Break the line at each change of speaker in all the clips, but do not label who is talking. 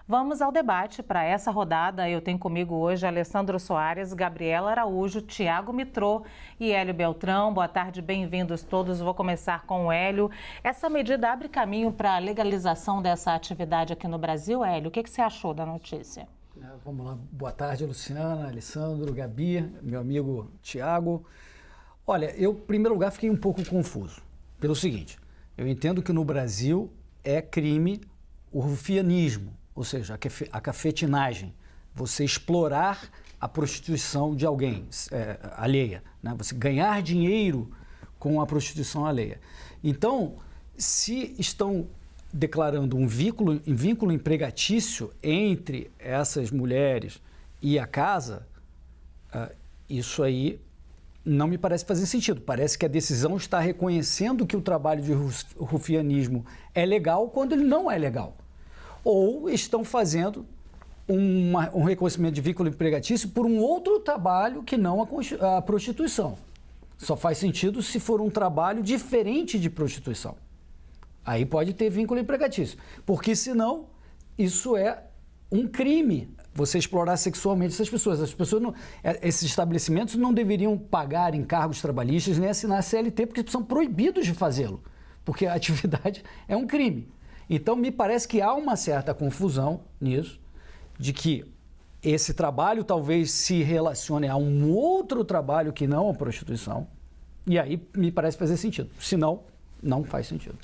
Vamos ao debate. Para essa rodada, eu tenho comigo hoje Alessandro Soares, Gabriela Araújo, Tiago Mitrô e Hélio Beltrão. Boa tarde, bem-vindos todos. Vou começar com o Hélio. Essa medida abre caminho para a legalização dessa atividade aqui no Brasil, Hélio? O que você achou da notícia?
Vamos lá. Boa tarde, Luciana, Alessandro, Gabi, meu amigo Tiago. Olha, eu, em primeiro lugar, fiquei um pouco confuso. Pelo seguinte, eu entendo que no Brasil é crime o rufianismo, ou seja, a cafetinagem, você explorar a prostituição de alguém alheia, né? Você ganhar dinheiro com a prostituição alheia. Então, se estão declarando um vínculo empregatício entre essas mulheres e a casa, isso aí não me parece fazer sentido. Parece que a decisão está reconhecendo que o trabalho de rufianismo é legal quando ele não é legal. Ou estão fazendo um reconhecimento de vínculo empregatício por um outro trabalho que não a prostituição. Só faz sentido se for um trabalho diferente de prostituição. Aí pode ter vínculo empregatício. Porque senão, isso é um crime, você explorar sexualmente essas pessoas. Esses estabelecimentos não deveriam pagar encargos trabalhistas nem assinar CLT, porque são proibidos de fazê-lo, porque a atividade é um crime. Então, me parece que há uma certa confusão nisso, de que esse trabalho talvez se relacione a um outro trabalho que não a prostituição, e aí me parece fazer sentido. Senão, não faz sentido.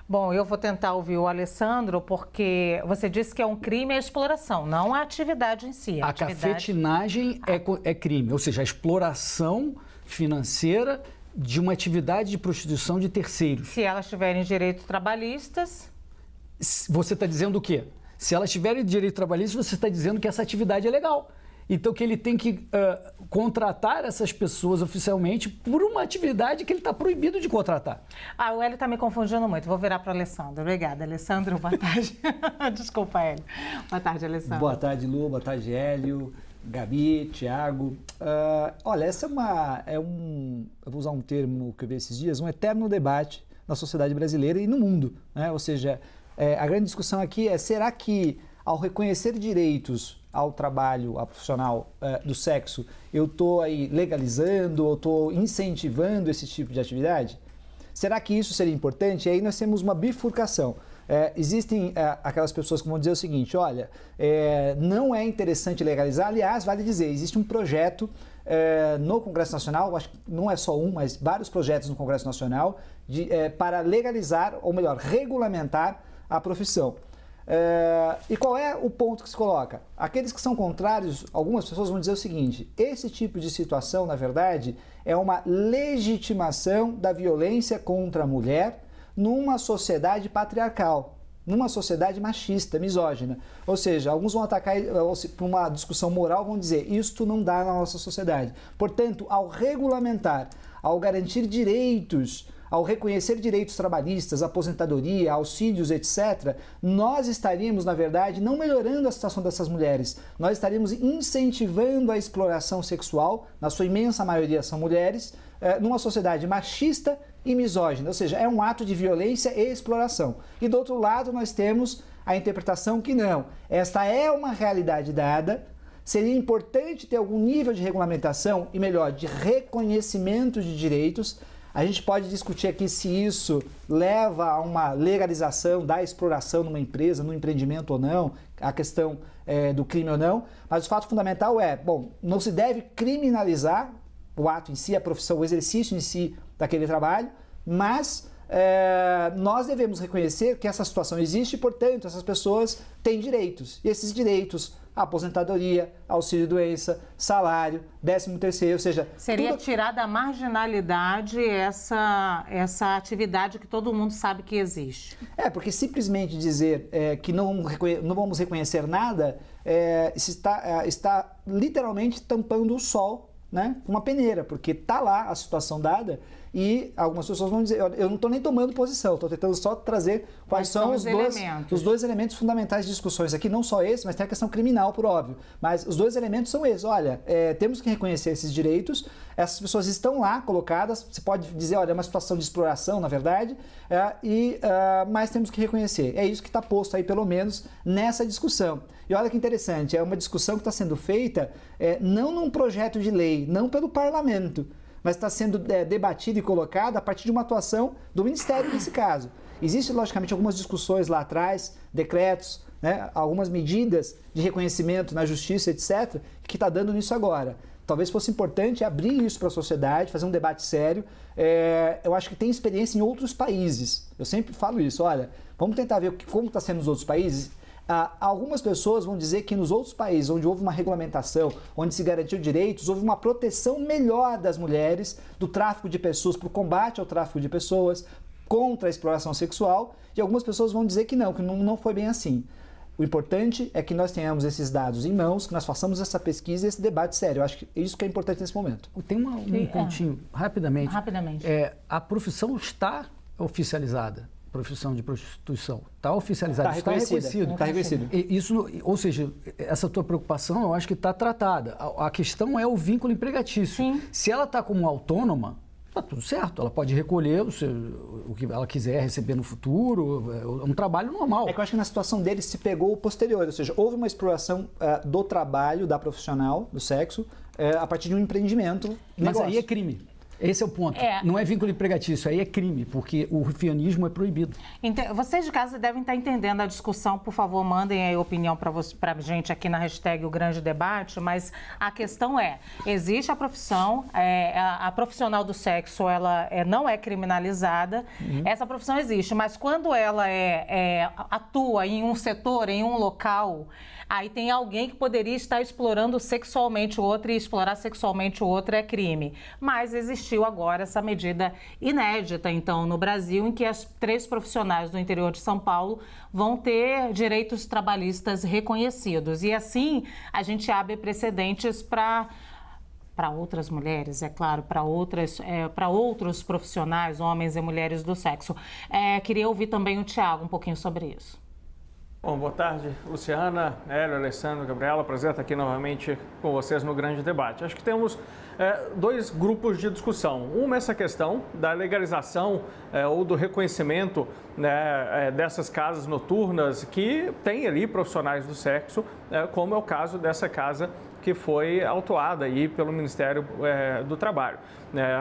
Bom, eu vou tentar ouvir o Alessandro, porque você disse que é um crime a exploração, não a atividade em si.
A cafetinagem é crime, ou seja, a exploração financeira de uma atividade de prostituição de terceiros.
Se elas tiverem direitos trabalhistas...
Você está dizendo o quê? Se elas tiverem direito trabalhista, você está dizendo que essa atividade é legal. Então, que ele tem que contratar essas pessoas oficialmente por uma atividade que ele está proibido de contratar.
O Hélio está me confundindo muito. Vou virar para o Alessandro. Obrigada, Alessandro. Boa tarde. Desculpa, Hélio. Boa tarde, Alessandro.
Boa tarde, Lu. Boa tarde, Hélio, Gabi, Tiago. Olha, essa eu vou usar um termo que eu vi esses dias, um eterno debate na sociedade brasileira e no mundo, né? Ou seja, a grande discussão aqui é, será que ao reconhecer direitos ao trabalho, ao profissional do sexo, eu estou aí legalizando ou estou incentivando esse tipo de atividade? Será que isso seria importante? E aí nós temos uma bifurcação. Existem aquelas pessoas que vão dizer o seguinte, olha, não é interessante legalizar, aliás, vale dizer, existe um projeto no Congresso Nacional, acho que não é só um, mas vários projetos no Congresso Nacional para legalizar, ou melhor, regulamentar a profissão. E qual é o ponto que se coloca? Aqueles que são contrários, algumas pessoas vão dizer o seguinte, esse tipo de situação, na verdade, é uma legitimação da violência contra a mulher numa sociedade patriarcal, numa sociedade machista, misógina. Ou seja, alguns vão atacar para uma discussão moral, vão dizer, isto não dá na nossa sociedade. Portanto, ao regulamentar, ao garantir direitos, ao reconhecer direitos trabalhistas, aposentadoria, auxílios, etc., nós estaríamos, na verdade, não melhorando a situação dessas mulheres, nós estaríamos incentivando a exploração sexual, na sua imensa maioria são mulheres, numa sociedade machista e misógina, ou seja, é um ato de violência e exploração. E do outro lado nós temos a interpretação que não, esta é uma realidade dada, seria importante ter algum nível de regulamentação e, melhor, de reconhecimento de direitos. A gente pode discutir aqui se isso leva a uma legalização da exploração numa empresa, num empreendimento ou não, a questão do crime ou não, mas o fato fundamental não se deve criminalizar o ato em si, a profissão, o exercício em si daquele trabalho, mas nós devemos reconhecer que essa situação existe e, portanto, essas pessoas têm direitos. E esses direitos, aposentadoria, auxílio-doença, salário, 13º, ou seja...
Seria tirar da marginalidade essa atividade que todo mundo sabe que existe.
Porque simplesmente dizer que não vamos reconhecer nada está literalmente tampando o sol, né, com uma peneira, porque está lá a situação dada e algumas pessoas vão dizer, eu não estou nem tomando posição, estou tentando só trazer quais são os dois elementos fundamentais de discussões aqui, não só esse, mas tem a questão criminal, por óbvio. Mas os dois elementos são esses. Olha, temos que reconhecer esses direitos, essas pessoas estão lá colocadas, você pode dizer, olha, é uma situação de exploração, na verdade, mas temos que reconhecer. É isso que está posto aí, pelo menos, nessa discussão. E olha que interessante, é uma discussão que está sendo feita não num projeto de lei, não pelo parlamento, mas está sendo debatida e colocada a partir de uma atuação do Ministério nesse caso. Existem, logicamente, algumas discussões lá atrás, decretos, né, algumas medidas de reconhecimento na justiça, etc., que está dando nisso agora. Talvez fosse importante abrir isso para a sociedade, fazer um debate sério. Eu acho que tem experiência em outros países. Eu sempre falo isso, olha, vamos tentar ver como está sendo nos outros países. Algumas pessoas vão dizer que nos outros países onde houve uma regulamentação, onde se garantiu direitos, houve uma proteção melhor das mulheres, do tráfico de pessoas, para o combate ao tráfico de pessoas, contra a exploração sexual, e algumas pessoas vão dizer que não foi bem assim. O importante é que nós tenhamos esses dados em mãos, que nós façamos essa pesquisa e esse debate sério. Eu acho que isso que é importante nesse momento.
Tem um pontinho, rapidamente. A profissão está oficializada. Profissão de prostituição está oficializada, está reconhecido.
Está reconhecido.
Isso, ou seja, essa tua preocupação eu acho que está tratada. A questão é o vínculo empregatício.
Sim.
Se ela está como autônoma, está tudo certo. Ela pode recolher o que ela quiser receber no futuro, é um trabalho normal.
É que eu acho que na situação dele se pegou o posterior, ou seja, houve uma exploração do trabalho da profissional, do sexo, a partir de um empreendimento.
Mas aí é crime. Esse é o ponto. Não é vínculo empregatício, aí é crime, porque o rufianismo é proibido.
Vocês de casa devem estar entendendo a discussão. Por favor, mandem a opinião para a gente aqui na hashtag O Grande Debate, mas a questão existe a profissão, a profissional do sexo, ela não é criminalizada, essa profissão existe, mas quando ela atua em um setor, em um local, aí tem alguém que poderia estar explorando sexualmente o outro, e explorar sexualmente o outro é crime. Mas existiu agora essa medida inédita, então, no Brasil, em que as 3 profissionais do interior de São Paulo vão ter direitos trabalhistas reconhecidos. E assim, a gente abre precedentes para outras mulheres, é claro, para outros profissionais, homens e mulheres do sexo. Queria ouvir também o Tiago um pouquinho sobre isso.
Bom, boa tarde, Luciana, Hélio, Alessandro, Gabriela. Prazer estar aqui novamente com vocês no Grande Debate. Acho que temos 2 grupos de discussão. Uma é essa questão da legalização ou do reconhecimento, né, dessas casas noturnas que tem ali profissionais do sexo, como é o caso dessa casa que foi autuada aí pelo Ministério do Trabalho.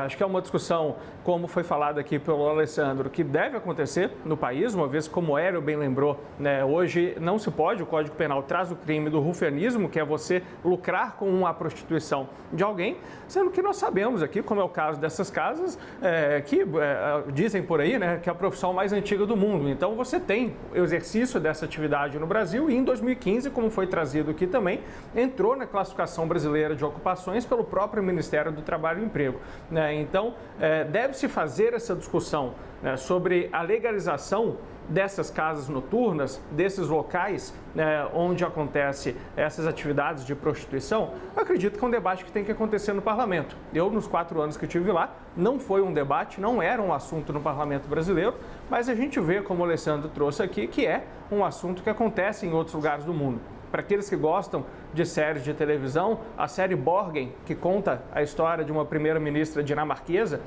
Acho que é uma discussão, como foi falado aqui pelo Alessandro, que deve acontecer no país, uma vez, como o Hélio bem lembrou, hoje não se pode, o Código Penal traz o crime do rufianismo, que é você lucrar com a prostituição de alguém, sendo que nós sabemos aqui, como é o caso dessas casas, que dizem por aí, né, que é a profissão mais antiga do mundo. Então, você tem o exercício dessa atividade no Brasil e em 2015, como foi trazido aqui também, entrou na classificação brasileira de ocupações pelo próprio Ministério do Trabalho e Emprego. Então, deve-se fazer essa discussão sobre a legalização dessas casas noturnas, desses locais onde acontece essas atividades de prostituição. Eu acredito que é um debate que tem que acontecer no parlamento. Eu, nos 4 anos que eu estive lá, não foi um debate, não era um assunto no parlamento brasileiro, mas a gente vê, como o Alessandro trouxe aqui, que é um assunto que acontece em outros lugares do mundo. Para aqueles que gostam de séries de televisão, a série Borgen, que conta a história de uma primeira-ministra dinamarquesa,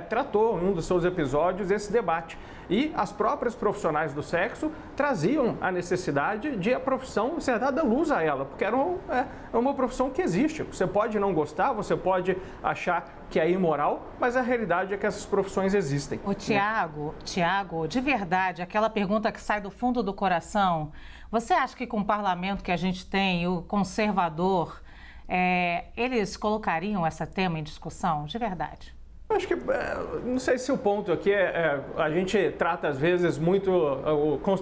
tratou em um dos seus episódios esse debate. E as próprias profissionais do sexo traziam a necessidade de a profissão ser dada luz a ela, porque era uma profissão que existe. Você pode não gostar, você pode achar que é imoral, mas a realidade é que essas profissões existem.
Ô, Tiago, de verdade, aquela pergunta que sai do fundo do coração, você acha que com o parlamento que a gente tem, o conservador, eles colocariam esse tema em discussão? De verdade?
Acho que, não sei se o ponto aqui a gente trata às vezes muito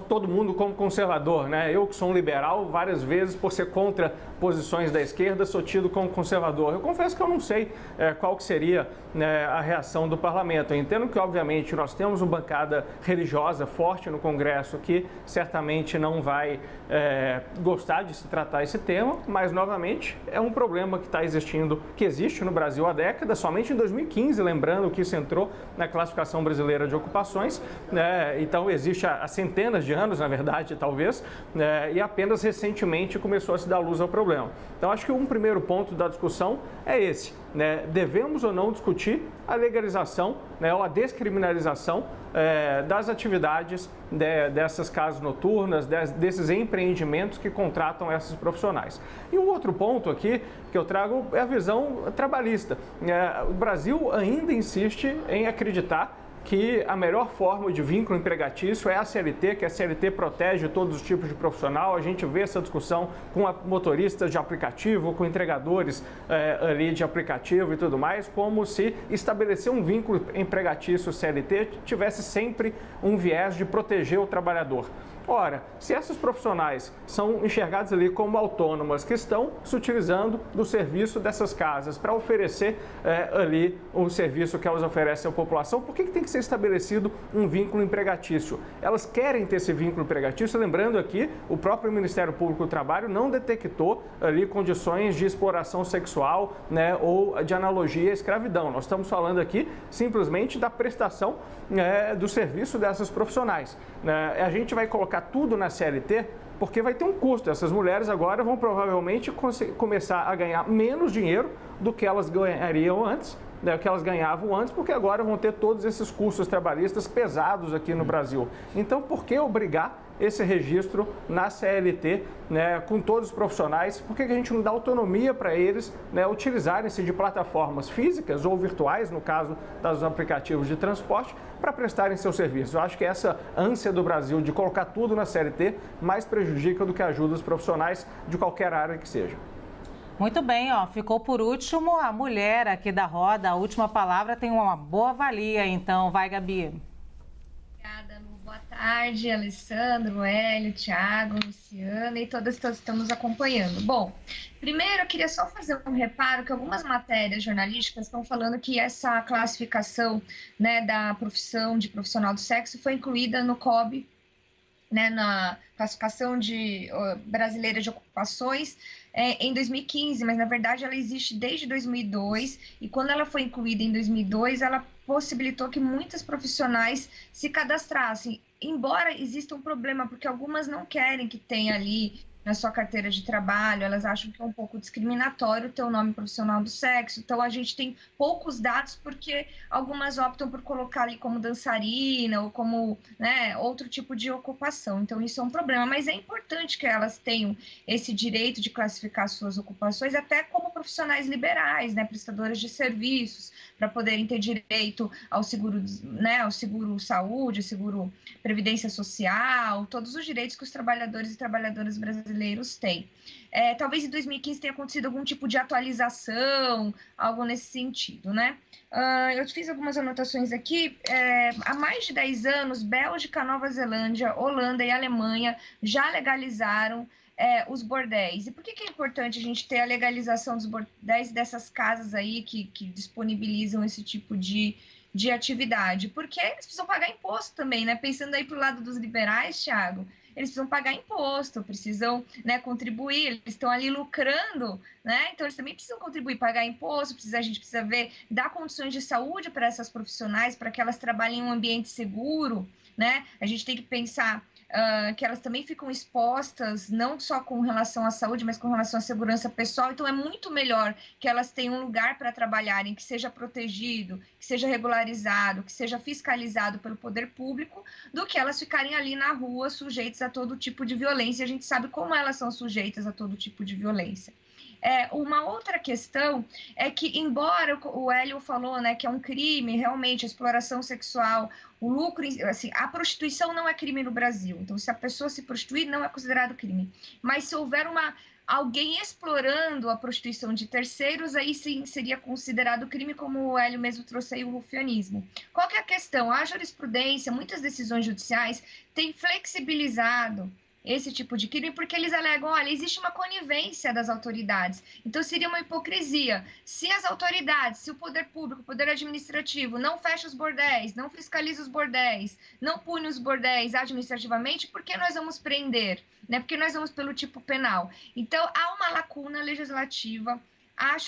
todo mundo como conservador, né? Eu que sou um liberal, várias vezes por ser contra posições da esquerda, sou tido como conservador. Eu confesso que eu não sei qual que seria, né, a reação do parlamento. Eu entendo que, obviamente, nós temos uma bancada religiosa forte no Congresso que certamente não vai gostar de se tratar esse tema, mas, novamente, é um problema que está existindo, que existe no Brasil há décadas. Somente em 2015, lembrando que isso entrou na classificação brasileira de ocupações, né? Então existe há centenas de anos, na verdade, talvez, né? E apenas recentemente começou a se dar luz ao problema. Então acho que um primeiro ponto da discussão é esse, né? Devemos ou não discutir a legalização, né, ou a descriminalização das atividades dessas casas noturnas, desses empreendimentos que contratam esses profissionais. E um outro ponto aqui que eu trago é a visão trabalhista. O Brasil ainda insiste em acreditar que a melhor forma de vínculo empregatício é a CLT, que a CLT protege todos os tipos de profissional. A gente vê essa discussão com motoristas de aplicativo, com entregadores ali de aplicativo e tudo mais, como se estabelecer um vínculo empregatício CLT tivesse sempre um viés de proteger o trabalhador. Ora, se esses profissionais são enxergados ali como autônomas que estão se utilizando do serviço dessas casas para oferecer ali o serviço que elas oferecem à população, por que tem que ser estabelecido um vínculo empregatício? Elas querem ter esse vínculo empregatício, lembrando aqui, o próprio Ministério Público do Trabalho não detectou ali condições de exploração sexual, né, ou de analogia à escravidão. Nós estamos falando aqui simplesmente da prestação do serviço dessas profissionais. A gente vai colocar tudo na CLT porque vai ter um custo. Essas mulheres agora vão provavelmente começar a ganhar menos dinheiro do que elas ganhariam antes, né, que elas ganhavam antes, porque agora vão ter todos esses custos trabalhistas pesados aqui no Brasil. Então, por que obrigar esse registro na CLT, né, com todos os profissionais? Por que a gente não dá autonomia para eles, né, utilizarem-se de plataformas físicas ou virtuais, no caso dos aplicativos de transporte, para prestarem seu serviço? Eu acho que essa ânsia do Brasil de colocar tudo na CLT mais prejudica do que ajuda os profissionais de qualquer área que seja.
Muito bem, ó, ficou por último a mulher aqui da roda. A última palavra tem uma boa valia, então vai, Gabi.
Obrigada, Lu. Boa tarde, Alessandro, Hélio, Thiago, Luciana e todas que estão nos acompanhando. Bom, primeiro eu queria só fazer um reparo que algumas matérias jornalísticas estão falando que essa classificação, né, da profissão de profissional do sexo foi incluída no COB, né, na classificação brasileira de ocupações em 2015, mas na verdade ela existe desde 2002 e quando ela foi incluída em 2002, ela possibilitou que muitas profissionais se cadastrassem, embora exista um problema, porque algumas não querem que tenha ali na sua carteira de trabalho, elas acham que é um pouco discriminatório ter o nome profissional do sexo, então a gente tem poucos dados porque algumas optam por colocar ali como dançarina ou como, né, outro tipo de ocupação, então isso é um problema, mas é importante que elas tenham esse direito de classificar suas ocupações até como profissionais liberais, né, prestadoras de serviços, para poderem ter direito ao seguro, né, ao seguro saúde, seguro previdência social, todos os direitos que os trabalhadores e trabalhadoras brasileiros têm. Talvez em 2015 tenha acontecido algum tipo de atualização, algo nesse sentido, né? Eu fiz algumas anotações aqui. Há mais de 10 anos, Bélgica, Nova Zelândia, Holanda e Alemanha já legalizaram os bordéis. E por que é importante a gente ter a legalização dos bordéis dessas casas aí que disponibilizam esse tipo de atividade? Porque eles precisam pagar imposto também, né? Pensando aí para o lado dos liberais, Thiago, eles precisam pagar imposto, precisam, né, contribuir, eles estão ali lucrando, né? Então eles também precisam contribuir, pagar imposto, a gente precisa dar condições de saúde para essas profissionais, para que elas trabalhem em um ambiente seguro, né? A gente tem que pensar que elas também ficam expostas, não só com relação à saúde, mas com relação à segurança pessoal. Então, é muito melhor que elas tenham um lugar para trabalharem, que seja protegido, que seja regularizado, que seja fiscalizado pelo poder público, do que elas ficarem ali na rua sujeitas a todo tipo de violência. A gente sabe como elas são sujeitas a todo tipo de violência. Uma outra questão é que, embora o Hélio falou, né, que é um crime, realmente, a exploração sexual, o lucro, assim, a prostituição não é crime no Brasil. Então, se a pessoa se prostituir, não é considerado crime. Mas se houver alguém explorando a prostituição de terceiros, aí sim seria considerado crime, como o Hélio mesmo trouxe aí o rufianismo. Qual que é a questão? A jurisprudência, muitas decisões judiciais têm flexibilizado esse tipo de crime, porque eles alegam, olha, existe uma conivência das autoridades, então seria uma hipocrisia. Se as autoridades, se o poder público, o poder administrativo não fecha os bordéis, não fiscaliza os bordéis, não pune os bordéis administrativamente, por que nós vamos prender? Né? Porque nós vamos pelo tipo penal. Então, há uma lacuna legislativa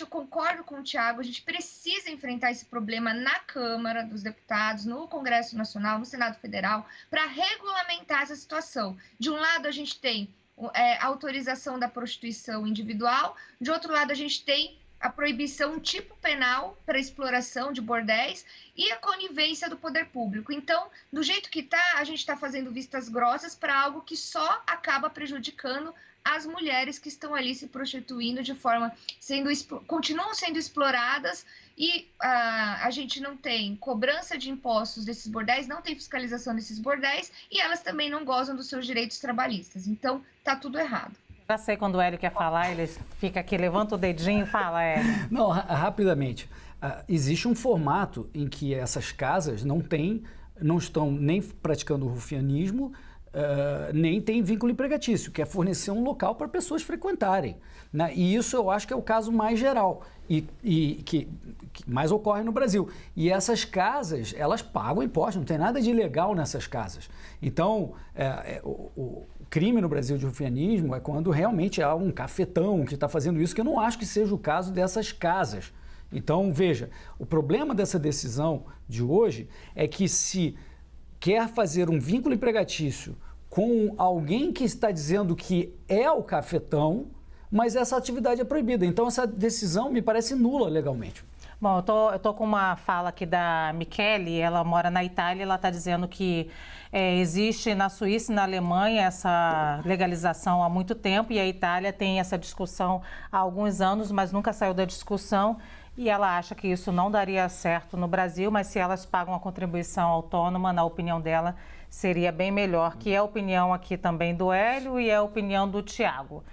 concordo com o Tiago, a gente precisa enfrentar esse problema na Câmara dos Deputados, no Congresso Nacional, no Senado Federal, para regulamentar essa situação. De um lado, a gente tem a autorização da prostituição individual, de outro lado, a gente tem a proibição tipo penal para exploração de bordéis e a conivência do poder público. Então, do jeito que está, a gente está fazendo vistas grossas para algo que só acaba prejudicando as mulheres que estão ali se prostituindo de forma, continuam sendo exploradas e a gente não tem cobrança de impostos desses bordéis, não tem fiscalização desses bordéis e elas também não gozam dos seus direitos trabalhistas. Então, está tudo errado.
Já sei quando o Hélio quer falar, ele fica aqui, levanta o dedinho e fala, Hélio.
Não, rapidamente. Existe um formato em que essas casas não estão nem praticando rufianismo, nem tem vínculo empregatício, que é fornecer um local para pessoas frequentarem, né? E isso eu acho que é o caso mais geral e que mais ocorre no Brasil. E essas casas, elas pagam imposto, não tem nada de ilegal nessas casas. Então, o crime no Brasil de rufianismo é quando realmente há um cafetão que está fazendo isso, que eu não acho que seja o caso dessas casas. Então, veja, o problema dessa decisão de hoje é que se quer fazer um vínculo empregatício com alguém que está dizendo que é o cafetão, mas essa atividade é proibida. Então, essa decisão me parece nula legalmente.
Bom, eu tô com uma fala aqui da Michele, ela mora na Itália, ela está dizendo que existe na Suíça e na Alemanha essa legalização há muito tempo e a Itália tem essa discussão há alguns anos, mas nunca saiu da discussão e ela acha que isso não daria certo no Brasil, mas se elas pagam a contribuição autônoma, na opinião dela, seria bem melhor, que é a opinião aqui também do Hélio e é a opinião do Tiago.